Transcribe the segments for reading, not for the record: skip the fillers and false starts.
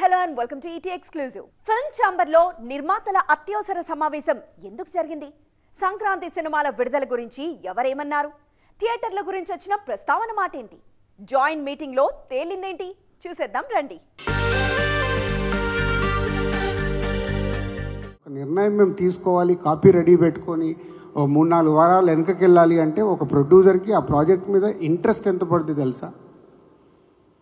hello and welcome to ET Exclusive. Film Chamber లో నిర్మాతల అత్యవసర సమావేశం ఎందుకు జరిగింది? సంక్రాంతి సినిమాల విడుదల గురించి ఎవరేమన్నారు? థియేటర్ల గురించి వచ్చిన ప్రస్తావన మాటేంటి? జాయింట్ మీటింగ్ లో తేలిందేంటి? చూసేద్దాం రండి. నిర్ణయం మేము తీసుకోవాలి, కాపీ రెడీ పెట్టుకొని ఓ 3-4 వారాలు వెనకకి వెళ్ళాలి అంటే ఒక ప్రొడ్యూసర్కి ఆ ప్రాజెక్ట్ మీద ఇంట్రెస్ట్ ఎంత పడుతుంది తెలుసా?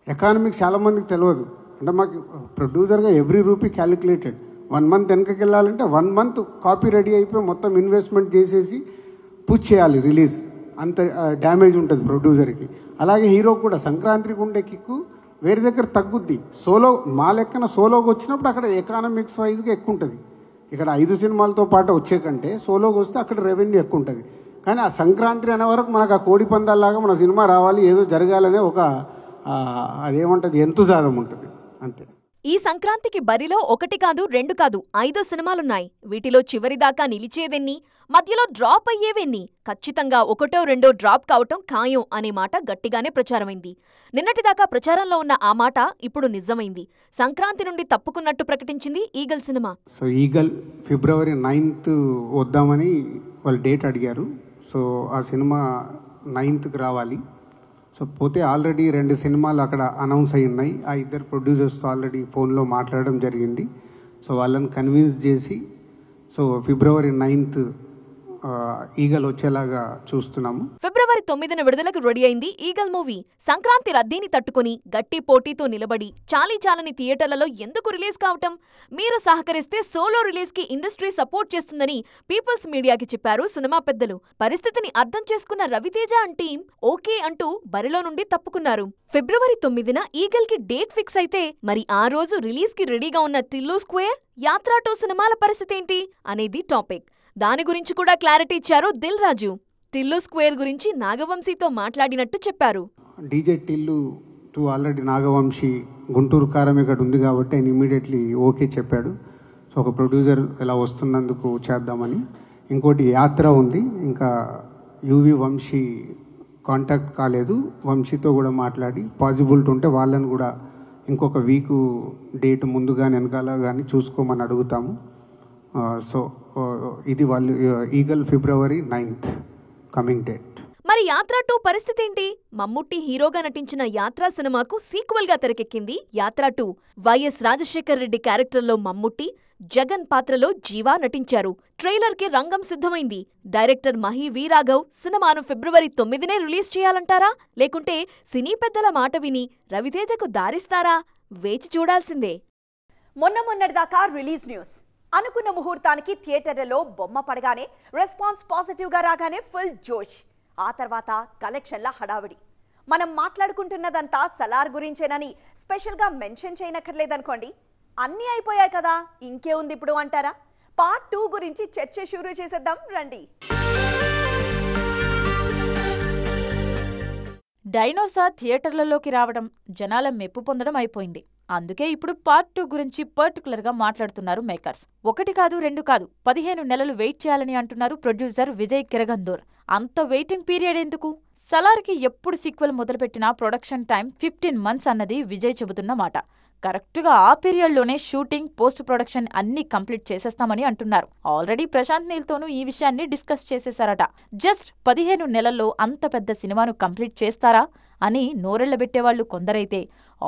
ఎకానమిక్స్ చాలామందికి తెలియదు. అంటే మాకు ప్రొడ్యూసర్గా ఎవ్రీ రూపీ క్యాలిక్యులేటెడ్. 1 మంత్ వెనకకి వెళ్ళాలంటే 1 మంత్ కాపీ రెడీ అయిపోయి మొత్తం ఇన్వెస్ట్మెంట్ చేసేసి పుష్ చేయాలి రిలీజ్. అంత డ్యామేజ్ ఉంటుంది ప్రొడ్యూసర్కి. అలాగే హీరో కూడా సంక్రాంతికి ఉండే కిక్కు వేరే దగ్గర తగ్గుద్ది. సోలో మా లెక్కన సోలోకి వచ్చినప్పుడు అక్కడ ఎకానమిక్స్ వైజ్గా ఎక్కువ ఉంటుంది. ఇక్కడ 5 సినిమాలతో పాటు వచ్చే కంటే సోలోకి వస్తే అక్కడ రెవెన్యూ ఎక్కువ ఉంటుంది. కానీ ఆ సంక్రాంతి అనే వరకు మనకు ఆ కోడి పందాల్లాగా మన సినిమా రావాలి, ఏదో జరగాలనే ఒక అదేమంటుంది ఎంతుజాదం ఉంటుంది అంతే. ఈ సంక్రాంతికి బరిలో 1 కాదు 2 కాదు 5 సినిమాలున్నాయి. వీటిలో చివరిదాకా నిలిచేదెన్ని, మధ్యలో డ్రాప్ అయ్యేవెన్ని? ఖచ్చితంగా 1-2 డ్రాప్ కావటం ఖాయం అనే మాట గట్టిగానే ప్రచారమైంది. నిన్నటిదాకా ప్రచారంలో ఉన్న ఆ మాట ఇప్పుడు నిజమైంది. సంక్రాంతి నుండి తప్పుకున్నట్టు ప్రకటించింది eagle cinema. So eagle February 9th వద్దామని వాళ్ళు డేట్ అడిగారు. సో ఆ సినిమా 9th రావాలి. సో పోతే ఆల్రెడీ 2 సినిమాలు అక్కడ అనౌన్స్ అయి ఉన్నాయి. ఆ 2 ప్రొడ్యూసర్స్తో ఆల్రెడీ ఫోన్లో మాట్లాడడం జరిగింది. సో వాళ్ళని కన్విన్స్ చేసి సో February 9th ఈగల్ వచ్చేలాగా చూస్తున్నాము. February 9న విడుదలకు రెడీ అయింది ఈగల్ మూవీ. సంక్రాంతి రద్దీని తట్టుకుని గట్టి పోటీతో నిలబడి చాలీ చాలని థియేటర్లలో ఎందుకు రిలీజ్ కావటం? మీరు సహకరిస్తే సోలో రిలీజ్ కి ఇండస్ట్రీ సపోర్ట్ చేస్తుందని పీపుల్స్ మీడియాకి చెప్పారు సినిమా పెద్దలు. పరిస్థితిని అర్థం చేసుకున్న రవితేజ అండ్ టీం ఓకే అంటూ బరిలో నుండి తప్పుకున్నారు. February 9న ఈగల్ కి డేట్ ఫిక్స్ అయితే మరి ఆ రోజు రిలీజ్ కి రెడీగా ఉన్న టిల్లు స్క్వేర్, యాత్ర 2 సినిమాల పరిస్థితి ఏంటి అనేది టాపిక్. దాని గురించి కూడా క్లారిటీ ఇచ్చారు దిల్ రాజు. టిల్లు స్క్వేర్ గురించి నాగవంశీతో మాట్లాడినట్టు చెప్పారు. డీజే టిల్లు 2 ఆల్రెడీ నాగవంశీ గుంటూరు కారం ఇక్కడ ఉంది కాబట్టి ఆయన ఇమీడియట్లీ ఓకే చెప్పాడు. సో ఒక ప్రొడ్యూసర్ ఇలా వస్తున్నందుకు చేద్దామని. ఇంకోటి యాత్ర ఉంది, ఇంకా యువి వంశీ కాంటాక్ట్ కాలేదు. వంశీతో కూడా మాట్లాడి పాసిబిలిటీ ఉంటే వాళ్ళని కూడా ఇంకొక వీకు డేట్ ముందుగా వెనకాల కానీ చూసుకోమని అడుగుతాము. సో ఇది వాళ్ళు eagle February 9th coming date. మరి యాత్ర 2 పరిస్థితి ఏంటి? మమ్ముట్టి హీరోగా నటించిన యాత్ర సినిమాకు సీక్వెల్ గా తెరకెక్కింది యాత్ర 2. వైఎస్ రాజశేఖర్ రెడ్డి క్యారెక్టర్లో మమ్ముట్టి, జగన్ పాత్రలో జీవా నటించారు. ట్రైలర్ కి రంగం సిద్ధమైంది. డైరెక్టర్ మహి వి రాఘవ్ సినిమాను February 9నే రిలీజ్ చేయాలంటారా, లేకుంటే సినీ పెద్దల మాట విని రవితేజకు దారిస్తారా? వేచి చూడాల్సిందే. మొన్నటిదాకా రిలీజ్ న్యూస్. అనుకున్న ముహూర్తానికి థియేటర్లలో బొమ్మ పడగానే రెస్పాన్స్ పాజిటివ్ గా రాగానే ఫుల్ జోష్. ఆ తర్వాత కలెక్షన్ల హడావిడి. మనం మాట్లాడుకుంటున్నదంతా సలార్ గురించేనని స్పెషల్ గా మెన్షన్ చేయనక్కర్లేదనుకోండి. అన్నీ అయిపోయాయి కదా, ఇంకే ఉంది ఇప్పుడు అంటారా? పార్ట్ 2 గురించి చర్చ షురూ చేసేద్దాం రండి. డైనోసార్ థియేటర్లలోకి రావడం, జనాల మెప్పు పొందడం అయిపోయింది. అందుకే ఇప్పుడు పార్ట్ 2 గురించి పర్టికులర్గా మాట్లాడుతున్నారు మేకర్స్. 1 కాదు 2 కాదు 15 నెలలు వెయిట్ చేయాలని అంటున్నారు ప్రొడ్యూసర్ విజయ్ కిరగందూర్. అంత వెయిటింగ్ పీరియడ్ ఎందుకు? సలార్కి ఎప్పుడు సీక్వెల్ మొదలుపెట్టినా ప్రొడక్షన్ టైం 15 months అన్నది విజయ్ చెబుతున్న మాట. కరెక్ట్గా ఆ పీరియడ్లోనే షూటింగ్, పోస్ట్ ప్రొడక్షన్ అన్నీ కంప్లీట్ చేసేస్తామని అంటున్నారు. ఆల్రెడీ ప్రశాంత్ నీల్తోనూ ఈ విషయాన్ని డిస్కస్ చేసేశారట. జస్ట్ 15 నెలల్లో అంత పెద్ద సినిమాను కంప్లీట్ చేస్తారా అని నోరెళ్లబెట్టేవాళ్లు కొందరైతే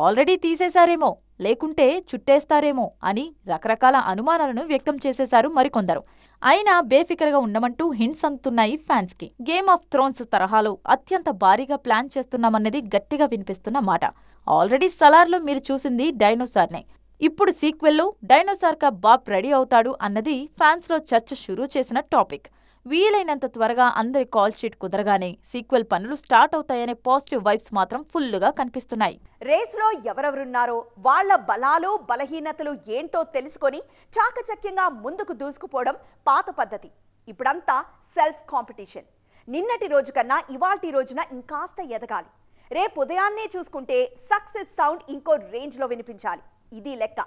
ఆల్రెడీ తీసేశారేమో, లేకుంటే చుట్టేస్తారేమో అని రకరకాల అనుమానాలను వ్యక్తం చేసేశారు మరికొందరు. అయినా బేఫికర్గా ఉండమంటూ హింట్స్ అందుతున్నాయి ఫ్యాన్స్కి. గేమ్ ఆఫ్ థ్రోన్స్ తరహాలో అత్యంత భారీగా ప్లాన్ చేస్తున్నామన్నది గట్టిగా వినిపిస్తున్న మాట. ఆల్రెడీ సలార్లో మీరు చూసింది డైనోసార్నే. ఇప్పుడు సీక్వెల్లో డైనోసార్ కా బాప్ రెడీ అవుతాడు అన్నది ఫ్యాన్స్లో చర్చ షురూ చేసిన టాపిక్. వీలైనంత త్వరగా అందరి కాల్ షీట్ కుదరగానే సీక్వెల్ పనులు స్టార్ట్ అవుతాయనే పాజిటివ్ వైబ్స్ మాత్రం ఫుల్లుగా కనిపిస్తున్నాయి. రేస్లో ఎవరెవరున్నారో, వాళ్ల బలాలు బలహీనతలు ఏంటో తెలుసుకొని చాకచక్యంగా ముందుకు దూసుకుపోవడం పాత పద్ధతి. ఇప్పుడంతా సెల్ఫ్ కాంపిటీషన్. నిన్నటి రోజు కన్నా ఇవాల్టి రోజున ఇంకాస్త ఎదగాలి. రేపు ఉదయాన్నే చూసుకుంటే సక్సెస్ సౌండ్ ఇంకో రేంజ్లో వినిపించాలి. ఇది లెక్క.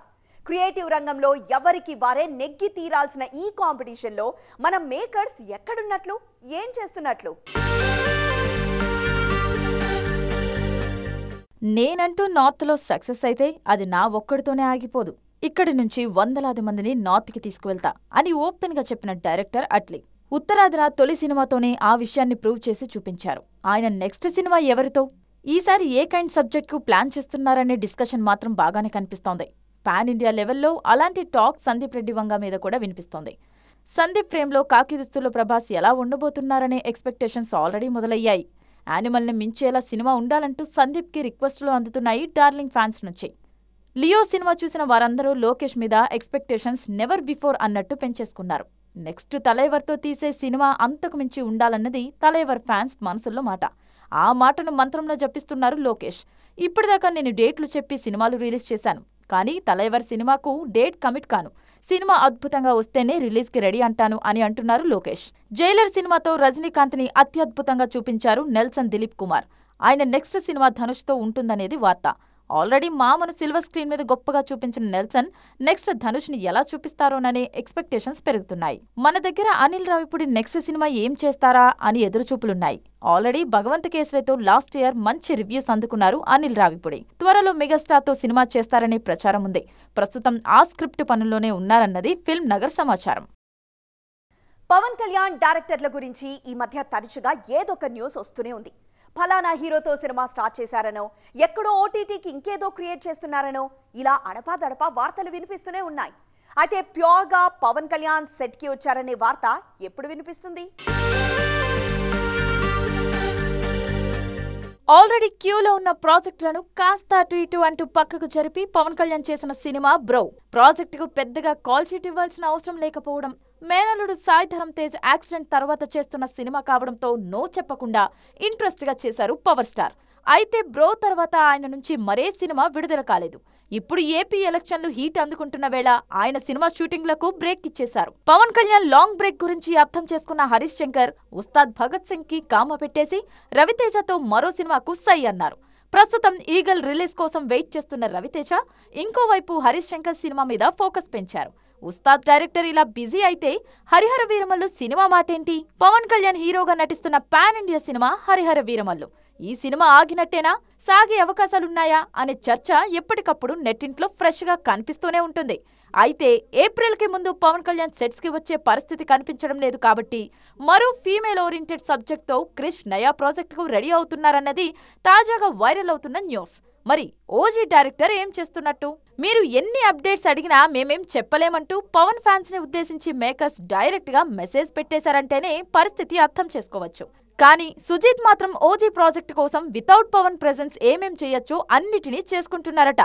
క్రియేటివ్ రంగంలో ఎవరికి వారే నెగ్గి తీరాల్సిన ఈ కాంపిటీషన్లో మన మేకర్స్ ఎక్కడున్నట్లు, ఏం చేస్తున్నట్లు? నేనంటూ నార్త్లో సక్సెస్ అయితే అది నా ఒక్కడితోనే ఆగిపోదు, ఇక్కడి నుంచి వందలాది మందిని నార్త్కి తీసుకువెళ్తా అని ఓపెన్గా చెప్పిన డైరెక్టర్ అట్లీ ఉత్తరాదిన తొలి సినిమాతోనే ఆ విషయాన్ని ప్రూవ్ చేసి చూపించారు. ఆయన నెక్స్ట్ సినిమా ఎవరితో, ఈసారి ఏ కైండ్ సబ్జెక్ట్కు ప్లాన్ చేస్తున్నారనే డిస్కషన్ మాత్రం బాగానే కనిపిస్తోంది. పాన్ ఇండియా లెవెల్లో అలాంటి టాక్ సందీప్ రెడ్డి వంగ మీద కూడా వినిపిస్తోంది. సందీప్ ఫ్రేమ్లో కాకి దుస్తుల్లో ప్రభాస్ ఎలా ఉండబోతున్నారనే ఎక్స్పెక్టేషన్స్ ఆల్రెడీ మొదలయ్యాయి. యానిమల్ని మించేలా సినిమా ఉండాలంటూ సందీప్కి రిక్వెస్టులు అందుతున్నాయి డార్లింగ్ ఫ్యాన్స్ నుంచి. లియో సినిమా చూసిన వారందరూ లోకేష్ మీద ఎక్స్పెక్టేషన్స్ నెవర్ బిఫోర్ అన్నట్టు పెంచేసుకున్నారు. నెక్స్ట్ తలైవర్తో తీసే సినిమా అంతకు మించి ఉండాలన్నది తలైవర్ ఫ్యాన్స్ మనసుల్లో మాట. ఆ మాటను మంత్రంలో జపిస్తున్నారు లోకేష్. ఇప్పటిదాకా నేను డేట్లు చెప్పి సినిమాలు రిలీజ్ చేశాను, కానీ తలైవర్ సినిమాకు డేట్ కమిట్ కాను. సినిమా అద్భుతంగా వస్తేనే రిలీజ్కి రెడీ అంటాను అని అంటున్నారు లోకేష్. జైలర్ సినిమాతో రజనీకాంత్ని అత్యద్భుతంగా చూపించారు నెల్సన్ దిలీప్ కుమార్. ఆయన నెక్స్ట్ సినిమా ధనుష్తో ఉంటుందనేది వార్త. ఆల్రెడీ మామను సిల్వర్ స్క్రీన్ మీద గొప్పగా చూపించిన నెల్సన్ నెక్స్ట్ ధనుష్ని ఎలా చూపిస్తారోననే ఎక్స్పెక్టేషన్స్ పెరుగుతున్నాయి. మన దగ్గర అనిల్ రావిపూడి నెక్స్ట్ సినిమా ఏం చేస్తారా అని ఎదురుచూపులున్నాయి. ఆల్రెడీ భగవంత్ కేసరితో లాస్ట్ ఇయర్ మంచి రివ్యూస్ అందుకున్నారు అనిల్ రావిపూడి. త్వరలో మెగాస్టార్తో సినిమా చేస్తారనే ప్రచారం ఉంది. ప్రస్తుతం ఆ స్క్రిప్ట్ పనుల్లోనే ఉన్నారన్నది ఫిల్మ్ నగర్ సమాచారం. పవన్ కళ్యాణ్ డైరెక్టర్ల గురించి ఈ మధ్య తరచుగా ఏదొక న్యూస్ వస్తూనే ఉంది. ఫలానా హీరోతో సినిమా స్టార్ట్ చేశారనో, ఎక్కడో ఓటీటీకి ఇంకేదో క్రియేట్ చేస్తున్నారనో ఇలా అడపాదడపా వార్తలు వినిపిస్తూనే ఉన్నాయి. అయితే ప్యూర్గా పవన్ కళ్యాణ్ సెట్కి వచ్చారనే వార్త ఎప్పుడు వినిపిస్తుంది? ఆల్రెడీ క్యూలో ఉన్న ప్రాజెక్టులను కాస్త అటు ఇటు అంటూ పక్కకు జరిపి పవన్ కళ్యాణ్ చేసిన సినిమా బ్రో. ప్రాజెక్టుకు పెద్దగా కాల్ షీట్ ఇవ్వాల్సిన అవసరం లేకపోవడం, మేనలుడు సాయి ధరమ్ తేజ్ యాక్సిడెంట్ తర్వాత చేస్తున్న సినిమా కావడంతో నో చెప్పకుండా ఇంట్రెస్ట్గా చేశారు పవర్ స్టార్. అయితే బ్రో తర్వాత ఆయన నుంచి మరే సినిమా విడుదల కాలేదు. ఇప్పుడు ఏపీ ఎలక్షన్లు హీట్ అందుకుంటున్న వేళ ఆయన సినిమా షూటింగ్లకు బ్రేక్ ఇచ్చేశారు. పవన్ కళ్యాణ్ లాంగ్ బ్రేక్ గురించి అర్థం చేసుకున్న హరీష్ శంకర్ ఉస్తాద్ భగత్ సింగ్ కి కామ పెట్టేసి రవితేజతో మరో సినిమాకు సై అన్నారు. ప్రస్తుతం ఈగల్ రిలీజ్ కోసం వెయిట్ చేస్తున్న రవితేజ ఇంకోవైపు హరీష్ శంకర్ సినిమా మీద ఫోకస్ పెంచారు. ఉస్తాద్ డైరెక్టర్ ఇలా బిజీ అయితే హరిహర వీరమల్లు సినిమా మాటేంటి? పవన్ కళ్యాణ్ హీరోగా నటిస్తున్న pan India cinema Harihara Veeramallu. ఈ సినిమా ఆగినట్టేనా, సాగే అవకాశాలున్నాయా అనే చర్చ ఎప్పటికప్పుడు నెట్టింట్లో ఫ్రెష్గా కనిపిస్తూనే ఉంటుంది. అయితే ఏప్రిల్కి ముందు పవన్ కళ్యాణ్ సెట్స్కి వచ్చే పరిస్థితి కనిపించడం లేదు కాబట్టి మరో ఫీమేల్ ఓరియంటెడ్ సబ్జెక్ట్తో క్రిష్ నయా ప్రాజెక్టుకు రెడీ అవుతున్నారన్నది తాజాగా వైరల్ అవుతున్న న్యూస్. మరి ఓజీ డైరెక్టర్ ఏం చేస్తున్నట్టు? మీరు ఎన్ని అప్డేట్స్ అడిగినా మేమేం చెప్పలేమంటూ పవన్ ఫ్యాన్స్ ని ఉద్దేశించి మేకర్స్ డైరెక్ట్ గా మెసేజ్ పెట్టేశారంటేనే పరిస్థితి అర్థం చేసుకోవచ్చు. కానీ సుజీత్ మాత్రం ఓజీ ప్రాజెక్ట్ కోసం వితౌట్ పవన్ ప్రెజెన్స్ ఏమేం చేయొచ్చో అన్నిటినీ చేసుకుంటున్నారట.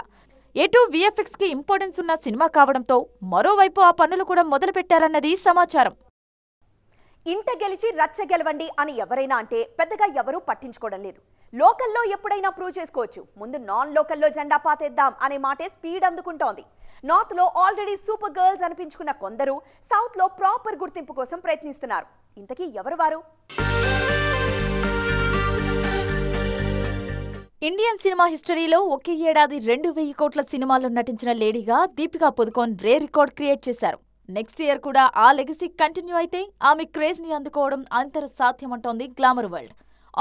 ఎటు విఎఫ్ఎక్స్ కి ఇంపార్టెన్స్ ఉన్న సినిమా కావడంతో మరోవైపు ఆ పనులు కూడా మొదలు పెట్టారన్నది సమాచారం. ఇంట గెలిచి రచ్చ గెలవండి అని ఎవరైనా అంటే పెద్దగా ఎవరూ పట్టించుకోవడం లేదు. లోకల్లో ఎప్పుడైనా ప్రూవ్ చేసుకోవచ్చు, ముందు నాన్ లోకల్లో జెండా పాతేద్దాం అనే మాటే స్పీడ్ అందుకుంటోంది. నార్త్లో ఆల్రెడీ సూపర్ గర్ల్స్ అనిపించుకున్న కొందరు సౌత్లో ప్రాపర్ గుర్తింపు కోసం ప్రయత్నిస్తున్నారు. ఇంతకీ ఎవరు వారు? ఇండియన్ సినిమా హిస్టరీలో ఒకే ఏడాది 2,000 కోట్ల సినిమాల్లో నటించిన లేడీగా దీపికా పదుకోన్ రే రికార్డ్ క్రియేట్ చేశారు. నెక్స్ట్ ఇయర్ కూడా ఆ లెగసీ కంటిన్యూ అయితే ఆమె క్రేజ్ ని అందుకోవడం అంతర సాధ్యమంటోంది గ్లామర్ వరల్డ్.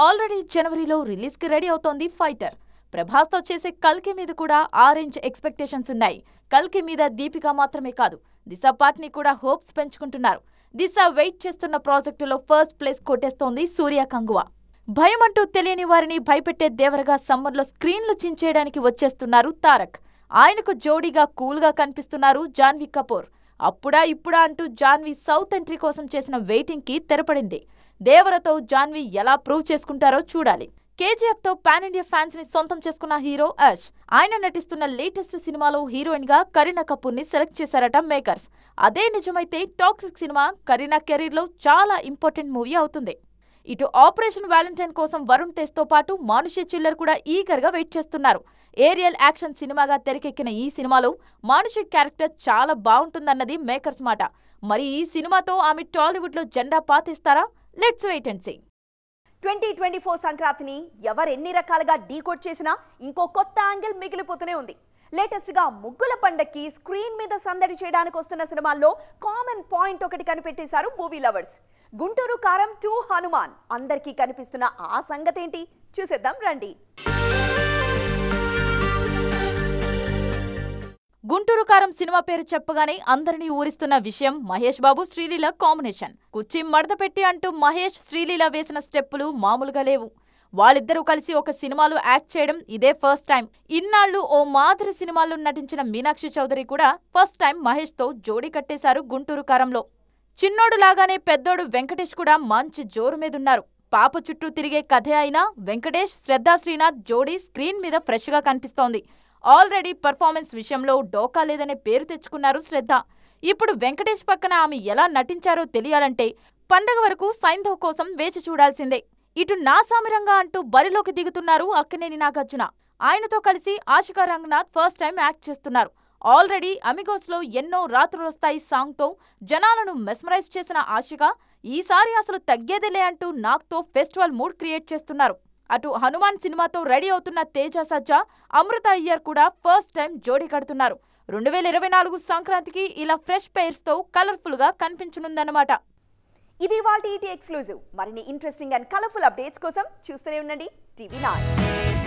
ఆల్రెడీ జనవరిలో రిలీజ్ కి రెడీ అవుతోంది ఫైటర్. ప్రభాస్తో చేసే కల్కి మీద కూడా ఆ రేంజ్ ఎక్స్పెక్టేషన్స్ ఉన్నాయి. కల్కి మీద దీపికా మాత్రమే కాదు, దిశ పార్ట్ని కూడా హోప్స్ పెంచుకుంటున్నారు. దిశ వెయిట్ చేస్తున్న ప్రాజెక్టులో ఫస్ట్ ప్లేస్ కొట్టేస్తోంది సూర్య కంగువా. భయం అంటూ తెలియని వారిని భయపెట్టే దేవరగా సమ్మర్లో స్క్రీన్లు చించేయడానికి వచ్చేస్తున్నారు తారక్. ఆయనకు జోడీగా కూల్గా కనిపిస్తున్నారు జాన్వీ కపూర్. అప్పుడా ఇప్పుడా అంటూ జాన్వీ సౌత్ ఎంట్రీ కోసం చేసిన వెయిటింగ్ కి తెరపడింది. దేవరతో జాన్వీ ఎలా ప్రూవ్ చేసుకుంటారో చూడాలి. కేజీఎఫ్ తో పాన్ ఇండియా ఫ్యాన్స్ ని సొంతం చేసుకున్న హీరో యాష్. ఆయన నటిస్తున్న లేటెస్ట్ సినిమాలో హీరోయిన్ గా కరీనా కపూర్ ని సెలెక్ట్ చేశారట మేకర్స్. అదే నిజమైతే టాక్సిక్ సినిమా కరీనా కెరీర్ లో చాలా ఇంపార్టెంట్ మూవీ అవుతుంది. ఇటు ఆపరేషన్ వ్యాలంటైన్ కోసం వరుణ్ తేజ్తో పాటు మానుషి చిల్లర్ కూడా ఈగర్గా వెయిట్ చేస్తున్నారు. ఏరియల్ యాక్షన్ సినిమాగా తెరకెక్కిన ఈ సినిమాలో మానుషి క్యారెక్టర్ చాలా బాగుంటుందన్నది మేకర్స్ మాట. మరి ఈ సినిమాతో ఆమె టాలీవుడ్ లో జెండా పాతేస్తారా? Let's wait and see. 2024 సంక్రాంతిని ఎవరెన్ని రకాలుగా డీకోడ్ చేసినా ఇంకో కొత్త యాంగిల్ మిగిలిపోతూనే ఉంది. లేటెస్ట్ గా ముగ్గుల పండక్కి స్క్రీన్ మీద సందడి చేయడానికి వస్తున్న సినిమాల్లో కామన్ పాయింట్ ఒకటి కనిపెట్టేశారు మూవీ లవర్స్. గుంటూరు కారం 2 హనుమాన్ అందరికీ కనిపిస్తున్న ఆ సంగతేంటి చూసేద్దాం రండి. గుంటూరు కారం సినిమా పేరు చెప్పగానే అందరినీ ఊరిస్తున్న విషయం మహేష్ బాబు శ్రీలీల కాంబినేషన్. కుర్చీ మడతపెట్టి అంటూ మహేష్ శ్రీలీల వేసిన స్టెప్పులు మామూలుగా లేవు. వాళ్ళిద్దరూ కలిసి ఒక సినిమాలో యాక్ట్ చేయడం ఇదే ఫస్ట్ టైం. ఇన్నాళ్లు ఓ మాదిరి సినిమాల్లో నటించిన మీనాక్షి చౌదరి కూడా ఫస్ట్ టైం మహేష్ తో జోడీ కట్టేశారు గుంటూరు కారంలో. చిన్నోడు లాగానే పెద్దోడు వెంకటేష్ కూడా మంచి జోరు మీదున్నారు. పాప చుట్టూ తిరిగే కథే అయినా వెంకటేష్, శ్రద్ధా శ్రీనాథ్ జోడీ స్క్రీన్ మీద ఫ్రెష్ గా కనిపిస్తోంది. ఆల్రెడీ పర్ఫార్మెన్స్ విషయంలో డోకా లేదనే పేరు తెచ్చుకున్నారు శ్రద్ధ. ఇప్పుడు వెంకటేష్ పక్కన ఆమె ఎలా నటించారో తెలియాలంటే పండగ వరకు సైంధవ్ కోసం వేచి చూడాల్సిందే. ఇటు నా సామిరంగా అంటూ బరిలోకి దిగుతున్నారు అక్కినేని నాగార్జున. ఆయనతో కలిసి Ashika Ranganath first time act చేస్తున్నారు. ఆల్రెడీ అమిగోస్ లో ఎన్నో రాత్రులొస్తాయి సాంగ్ తో జనాలను మెస్మరైజ్ చేసిన ఆశిక ఈసారి అసలు తగ్గేదిలే అంటూ నాగ్తో ఫెస్టివల్ మూడ్ క్రియేట్ చేస్తున్నారు. అటు హనుమాన్ సినిమాతో రెడీ అవుతున్న తేజ సజ్జా, అమృత అయ్యర్ కూడా ఫస్ట్ టైం జోడీ కడుతున్నారు. 2024 సంక్రాంతికి ఇలా ఫ్రెష్ పెయిర్స్ తో కలర్ఫుల్ గా కనిపించనుందన్నమాట. ఇది ఇవాల్టి ఈటీ ఎక్స్క్లూజివ్. మరిన్ని ఇంట్రెస్టింగ్ అండ్ కలర్ఫుల్ అప్డేట్స్ కోసం చూస్తూనే ఉండండి టీవీ 9.